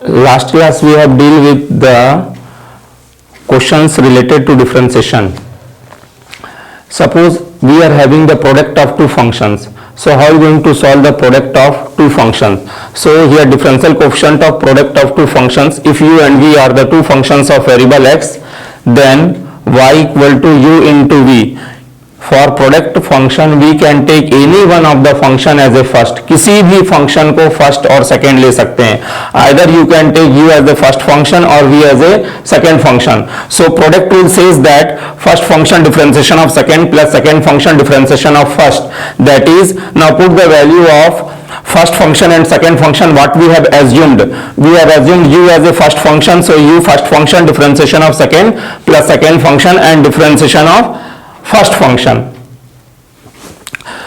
Last class we have deal with the questions related to differentiation. Suppose we are having the product of two functions. So how are you going to solve the product of two functions? So here differential coefficient of product of two functions. If u and v are the two functions of variable x, then y equal to u into v. For product function we can take any one of the function as a first. किसी भी function को first और second ले सकते हैं. Either you can take u as the first function or v as a second function. So product rule says that first function differentiation of second plus second function differentiation of first. That is, now put the value of first function and second function what we have assumed. We have assumed u as a first function, so u first function differentiation of second plus second function and differentiation of first function.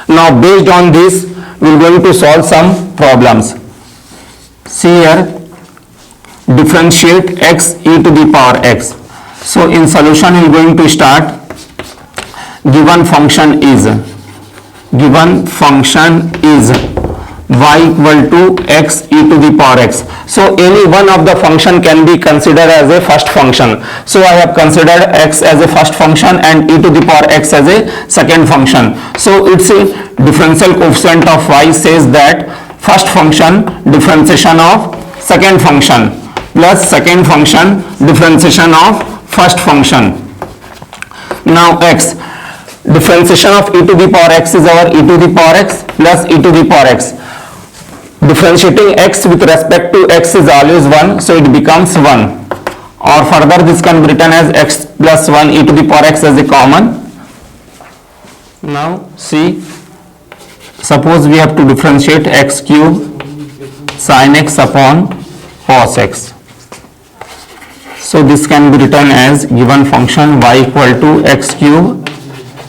Now based on this we are going to solve some problems. See here, differentiate x e to the power x. So in solution we are going to start. Given function is y equal to x e to the power x. So any one of the function can be considered as a first function. So I have considered x as a first function and e to the power x as a second function. So it's a differential coefficient of y says that first function differentiation of second function plus second function differentiation of first function. Now x differentiation of e to the power x is our e to the power x plus e to the power x. Differentiating x with respect to x is always 1, so it becomes 1, or further this can be written as x plus 1 e to the power x as a common. Now see, suppose we have to differentiate x cube sin x upon cos x. So this can be written as given function y equal to x cube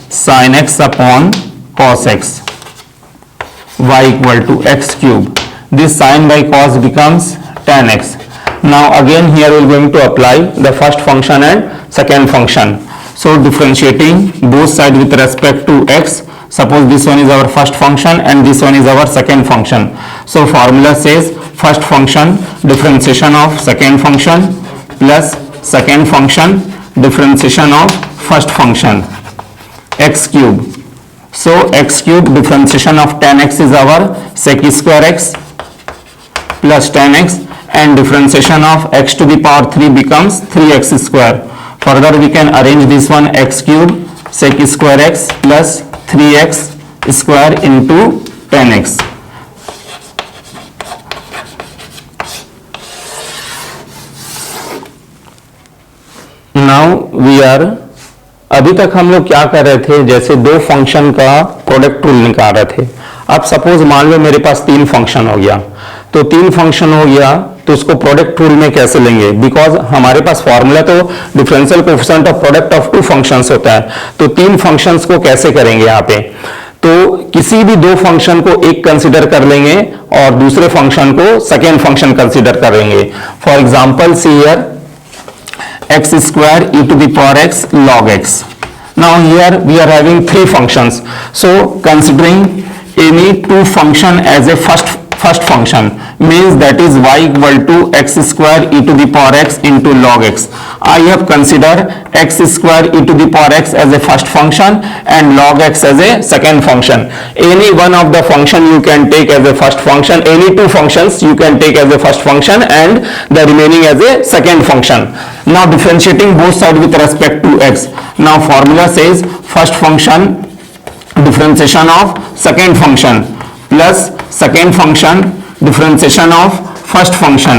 sin x upon cos x, y equal to x cube. This sin by cos becomes tan x. Now again here we are going to apply the first function and second function. So differentiating both sides with respect to x. Suppose this one is our first function and this one is our second function. So formula says first function differentiation of second function plus second function differentiation of first function, x cube. So x cube differentiation of tan x is our sec square x plus tan x, and differentiation of x to the power 3 becomes 3x square. Further we can arrange this one, x cube sec square x plus 3x square into tan x. Now we are, अभी तक हम लोग क्या कर रहे थे, जैसे दो फंक्शन का प्रोडक्ट रूल निकाल रहे थे. अब सपोज मान लो मेरे पास तीन फंक्शन हो गया, तो तीन फंक्शन हो गया तो उसको प्रोडक्ट रूल में कैसे लेंगे? बिकॉज हमारे पास फॉर्मूला तो differential coefficient of product of two functions होता है, तो तीन फंक्शंस को कैसे करेंगे यहाँ पे? तो किसी भी दो फंक्शन को एक कंसिडर कर लेंगे और दूसरे फंक्शन को सेकेंड फंक्शन कंसिडर करेंगे. For example see here x square e to the power x log x. Now here we are having three functions. So considering any two function as a first function means that is y equal to x square e to the power x into log x. I have considered x square e to the power x as a first function and log x as a second function. Any one of the function you can take as a first function, any two functions you can take as a first function and the remaining as a second function. Now differentiating both sides with respect to x. Now formula says first function differentiation of second function plus second function differentiation of first function,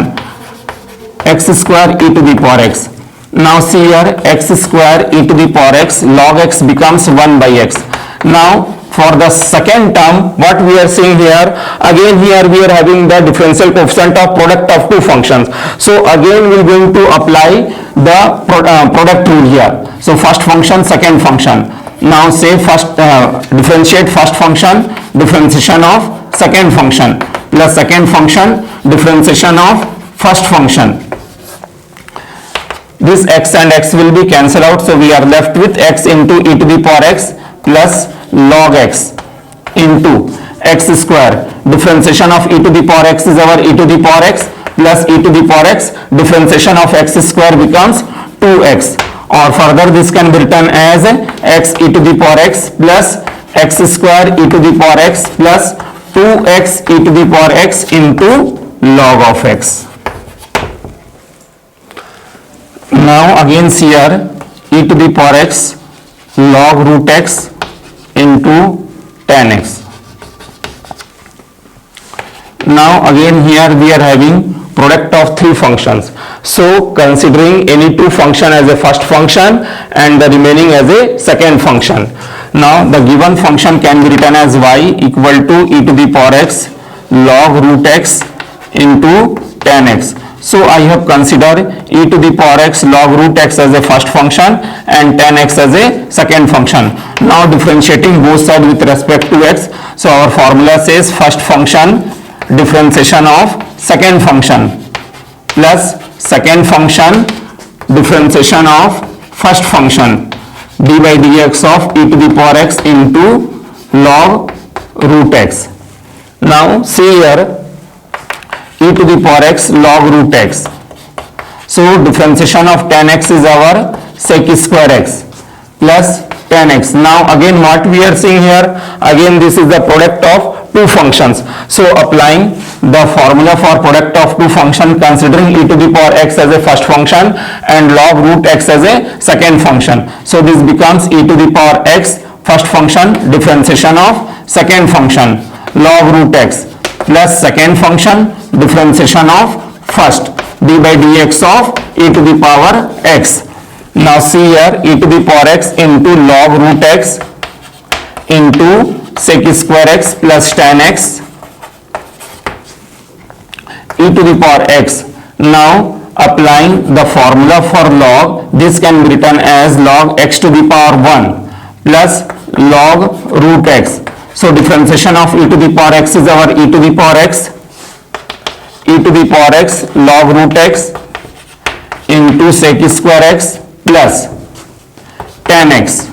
x square e to the power x. Now see here, x square e to the power x log x becomes 1 by x. Now for the second term, what we are seeing here, again here we are having the differential coefficient of product of two functions. So again we are going to apply the product rule here. So first function, second function. Now say first differentiate first function differentiation of second function plus second function differentiation of first function. This x and x will be cancelled out, so we are left with x into e to the power x plus log x into x square. Differentiation of e to the power x is our e to the power x plus e to the power x. Differentiation of x square becomes 2x, or further this can be written as x e to the power x plus x square e to the power x plus 2x e to the power x into log of x. Now again here e to the power x log root x into tan x. Now again here we are having product of three functions. So considering any two function as a first function and the remaining as a second function. Now the given function can be written as y equal to e to the power x log root x into tan x. So I have considered e to the power x log root x as a first function and tan x as a second function. Now differentiating both sides with respect to x. So our formula says first function differentiation of second function plus second function differentiation of first function d by dx of e to the power x into log root x. Now see here e to the power x log root x. So differentiation of tan x is our sec square x plus tan x. Now again what we are seeing here, again this is the product of two functions. So applying the formula for product of two function considering e to the power x as a first function and log root x as a second function. So this becomes e to the power x first function differentiation of second function log root x plus second function differentiation of first d by dx of e to the power x. Now see here e to the power x into log root x into sec square x plus tan x e to the power x. Now applying the formula for log, this can be written as log x to the power 1 plus log root x. So differentiation of e to the power x is our e to the power x log root x into sec square x plus tan x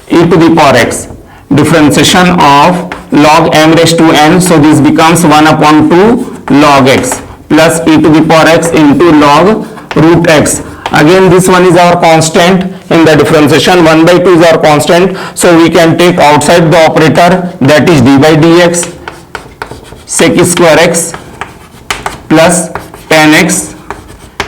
e to the power x. Differentiation of log m raised to n, so this becomes 1 upon 2 log x plus e to the power x into log root x. Again this one is our constant in the differentiation, 1 by 2 is our constant, so we can take outside the operator, that is d by dx sec square x plus tan x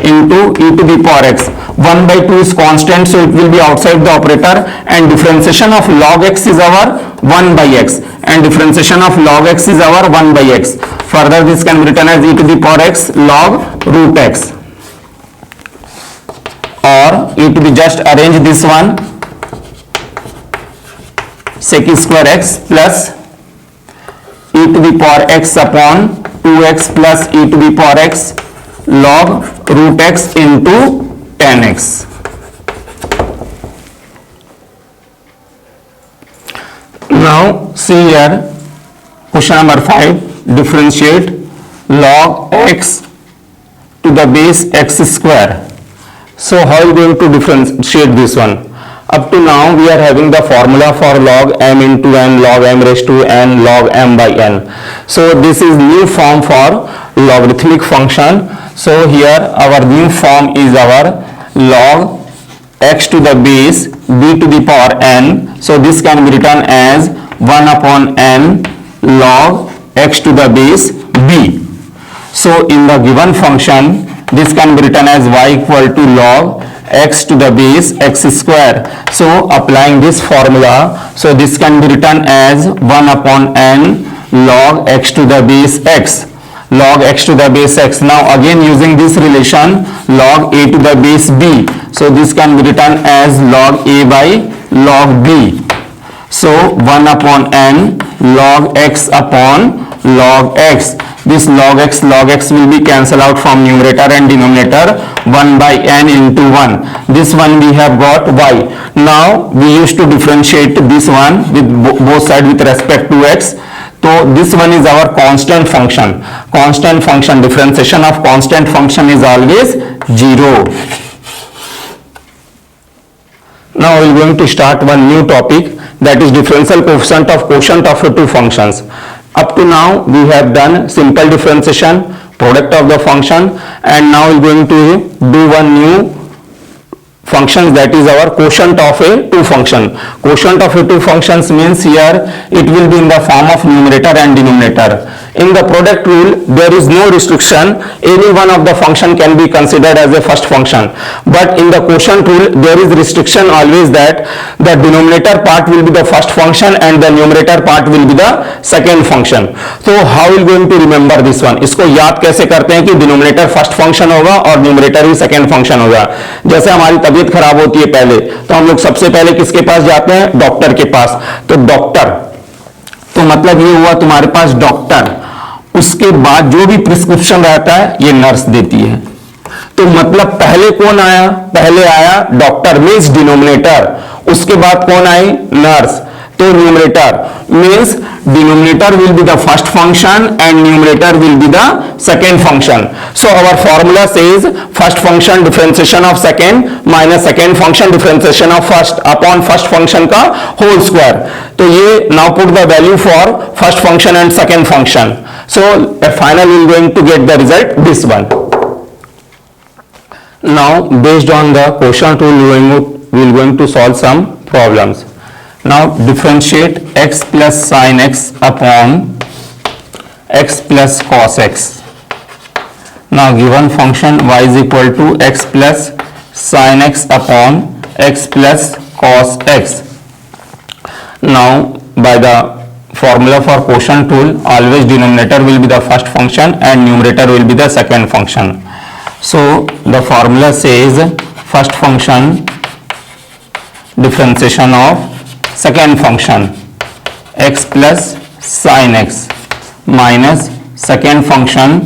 into e to the power x. 1 by 2 is constant, so it will be outside the operator, and differentiation of log x is our 1 by x and differentiation of log x is our 1 by x. Further this can be written as e to the power x log root x, or e to the, just arrange this one, sec square x plus e to the power x upon 2x plus e to the power x log root x into tan x. Now see here question number 5, differentiate log x to the base x square. So how are you going to differentiate this one? Up to now we are having the formula for log m into n, log m raised to n, log m by n. So this is new form for logarithmic function. So here our new form is our log x to the base b to the power n. So this can be written as 1 upon n log x to the base b. So in the given function this can be written as y equal to log x to the base x square. So applying this formula, so this can be written as 1 upon n log x to the base x, log x to the base x. Now again using this relation log a to the base b, so this can be written as log a by log b. So 1 upon n log x upon log x. This log x will be cancelled out from numerator and denominator, 1 by n into 1. This one we have got y. Now we used to differentiate this one with both sides with respect to x. So this one is our constant function. Constant function, differentiation of constant function is always 0. Now we are going to start one new topic, that is differential coefficient of quotient of two functions. Up to now we have done simple differentiation, product of the function, and now we are going to do one new functions, that is our quotient of a two function. Quotient of a two functions means here it will be in the form of numerator and denominator. In the product rule there is no restriction, any one of the function can be considered as a first function, but in the quotient rule there is restriction always that the denominator part will be the first function and the numerator part will be the second function. So how we going to remember this one? इसको याद कैसे करते हैं कि denominator first function होगा और numerator भी second function होगा. जैसे हमारी तबीयत खराब होती है पहले, तो हम लोग सबसे पहले किसके पास जाते हैं? डॉक्टर के पास. तो डॉक्टर, तो मतलब ये हुआ तुम्हारे पास डॉक्टर, उसके बाद जो भी प्रिस्क्रिप्शन रहता है ये नर्स देती है. तो मतलब पहले कौन आया? पहले आया डॉक्टर मीन्स डिनोमिनेटर, उसके बाद कौन आई? नर्स. तो numerator means denominator will be the first function and numerator will be the second function. So our formula says first function differentiation of second minus second function differentiation of first upon first function का whole square. तो ये now put the value for first function and second function. So finally we are going to get the result this one. Now based on the quotient rule we are going to solve some problems. Now differentiate x plus sin x upon x plus cos x. Now given function y is equal to x plus sin x upon x plus cos x. Now by the formula for quotient rule always denominator will be the first function and numerator will be the second function. So the formula says first function differentiation of second function x plus sin x minus second function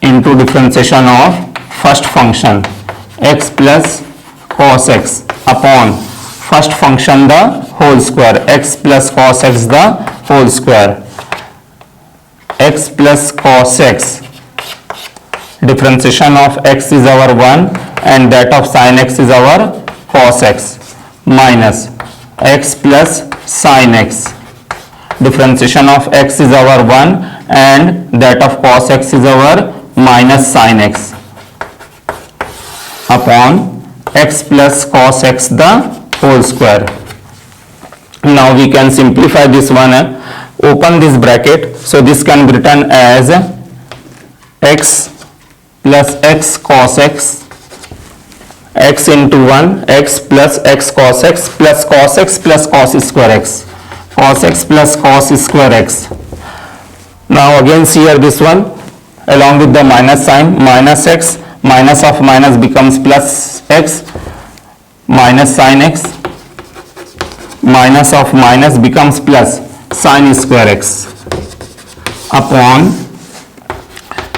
into differentiation of first function x plus cos x upon first function the whole square, x plus cos x the whole square. X plus cos x, differentiation of x is our 1 and that of sin x is our cos x, minus x plus sin x, differentiation of x is our 1 and that of cos x is our minus sin x, upon x plus cos x the whole square. Now we can simplify this one, open this bracket, so this can be written as x plus x cos x, x into 1, x plus x cos x plus cos x plus cos square x, cos x plus cos square x. Now again see here this one along with the minus sign, minus x, minus of minus becomes plus x, minus sin x, minus of minus becomes plus sin square x upon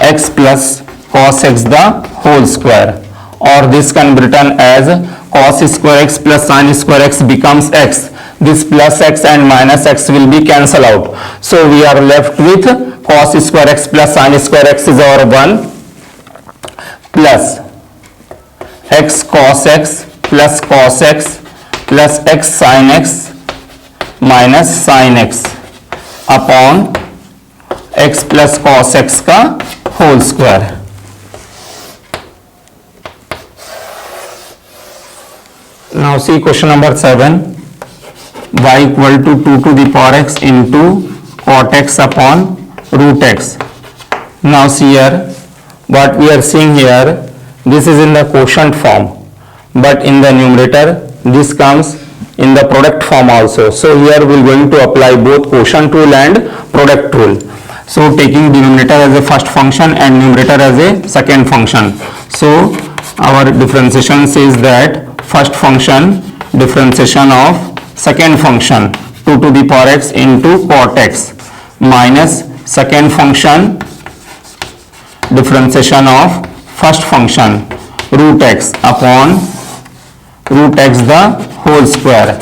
x plus cos x the whole square, or this can be written as cos square x plus sin square x becomes x. This plus x and minus x will be cancelled out, so we are left with cos square x plus sin square x is our 1 plus x cos x plus cos x plus x sin x minus sin x upon x plus cos x का whole square. Now see question number 7, y equal to 2 to the power x into cot x upon root x. Now see here what we are seeing here, this is in the quotient form, but in the numerator this comes in the product form also. So here we are going to apply both quotient rule and product rule. So taking denominator as a first function and numerator as a second function. So our differentiation says that first function differentiation of second function 2 to the power x into cot x minus second function differentiation of first function root x upon root x the whole square.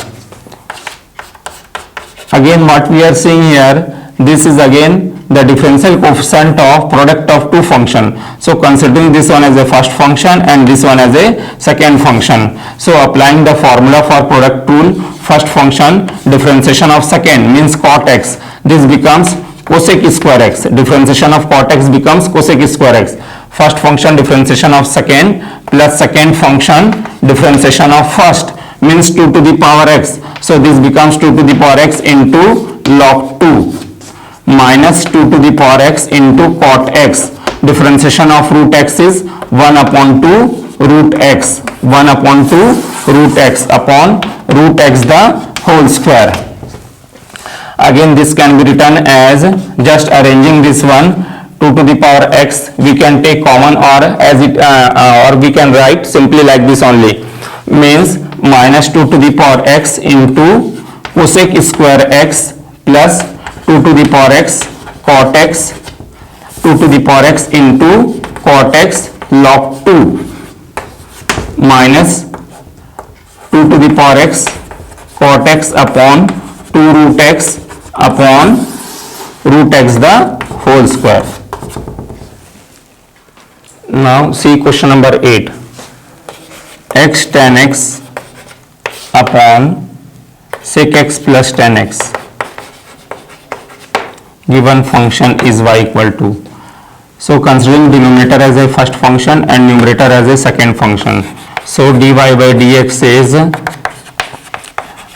Again what we are seeing here, this is again the differential coefficient of product of two function. So considering this one as a first function and this one as a second function. So applying the formula for product rule, first function differentiation of second means cot x. This becomes cosec square x. Differentiation of cot x becomes cosec square x. First function differentiation of second plus second function differentiation of first means 2 to the power x. So this becomes 2 to the power x into log 2 minus 2 to the power x into cot x. Differentiation of root x is 1 upon 2 root x. 1 upon 2 root x upon root x the whole square. Again this can be written as, just arranging this one, 2 to the power x we can take common, or as it or we can write simply like this only, means minus 2 to the power x into cosec square x plus 2 to the power x cot x, 2 to the power x into cot x log 2 minus 2 to the power x cot x upon 2 root x upon root x the whole square. Now see question number 8. X tan x upon sec x plus tan x given function is y equal to. So considering denominator as a first function and numerator as a second function. So dy by dx is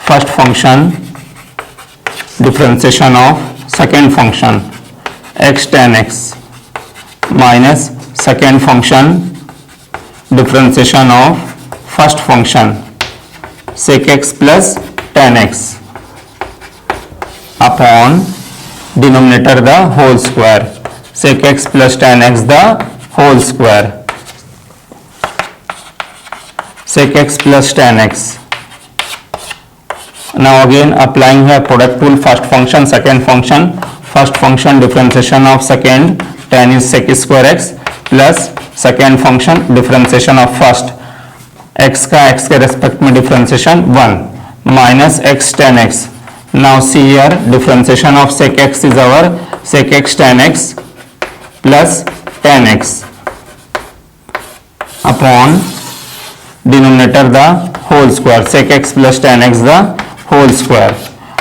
first function differentiation of second function x tan x minus second function differentiation of first function sec x plus tan x upon denominator the whole square, sec x plus tan x the whole square, sec x plus tan x. Now again applying here product rule, first function second function, first function differentiation of second tan is sec square x plus second function differentiation of first x के respect में differentiation 1 minus x tan x. Now see here differentiation of sec x is our sec x tan x plus tan x upon denominator the whole square, sec x plus tan x the whole square.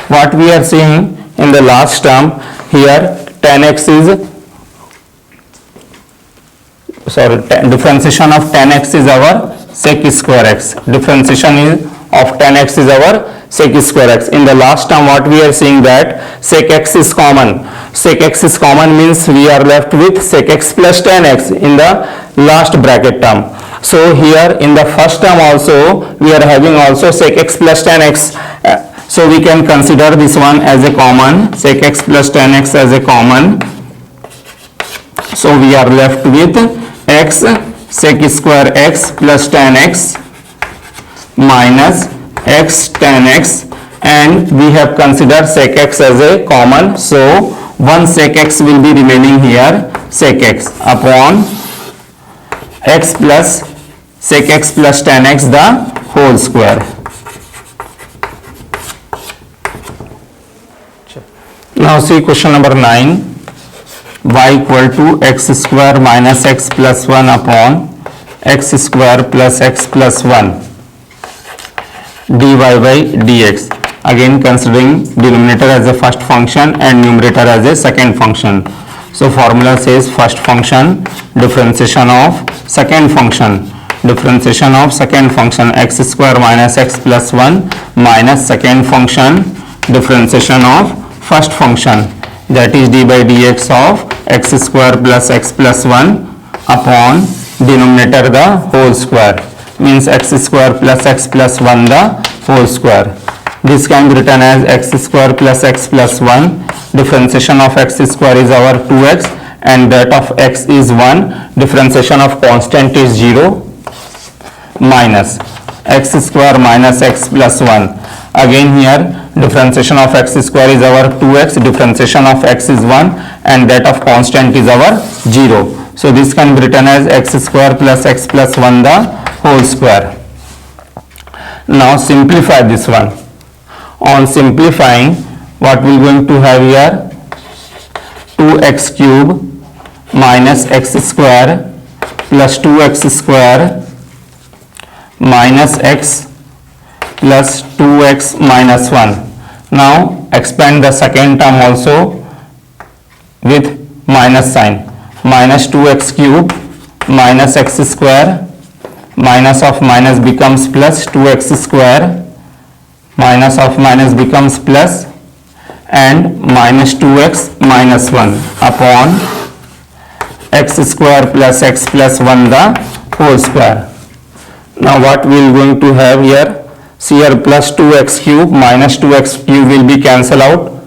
What we are seeing in the last term here, tan x is, differentiation of tan x is our sec square x. Differentiation of tan x is our sec square x. In the last term what we are seeing that sec x is common. Sec x is common means we are left with sec x plus tan x in the last bracket term. So here in the first term also we are having also sec x plus tan x. So we can consider this one as a common, sec x plus tan x as a common. So we are left with x sec square x plus tan x minus x tan x, and we have considered sec x as a common. So one sec x will be remaining here, sec x upon x plus sec x plus tan x the whole square. Now see question number 9. Y equal to x square minus x plus 1 upon x square plus x plus 1 dy by dx. Again considering denominator as a first function and numerator as a second function. So formula says first function differentiation of second function, differentiation of second function x square minus x plus 1 minus second function differentiation of first function, that is d by dx of x square plus x plus 1 upon denominator the whole square, means x square plus x plus 1 the whole square. This can be written as x square plus x plus 1, differentiation of x square is our 2x and that of x is 1, differentiation of constant is 0, minus x square minus x plus 1. Again here differentiation of x square is our 2x, differentiation of x is 1 and that of constant is our 0. So this can be written as x square plus x plus 1 the whole square. Now simplify this one. On simplifying, what we are going to have here, 2x cube minus x square plus 2x square minus x plus 2x minus 1. Now expand the second term also with minus sign. Minus 2x cube minus x square, minus of minus becomes plus 2x square, minus of minus becomes plus, and minus 2x minus 1 upon x square plus x plus 1 the whole square. Now what we are going to have here? See here, plus 2x cube minus 2x cube will be cancelled out,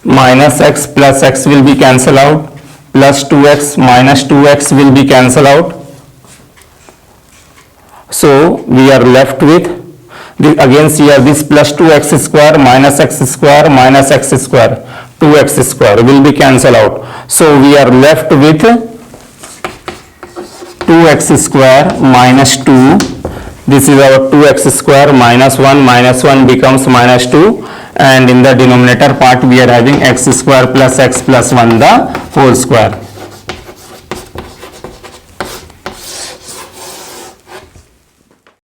minus x plus x will be cancelled out, plus 2x minus 2x will be cancelled out. So we are left with again see here, this plus 2x square minus x square minus x square, 2x square will be cancelled out. So we are left with 2x square minus 2. This is our 2x square minus 1 becomes minus 2, and in the denominator part we are having x square plus x plus 1 the whole square.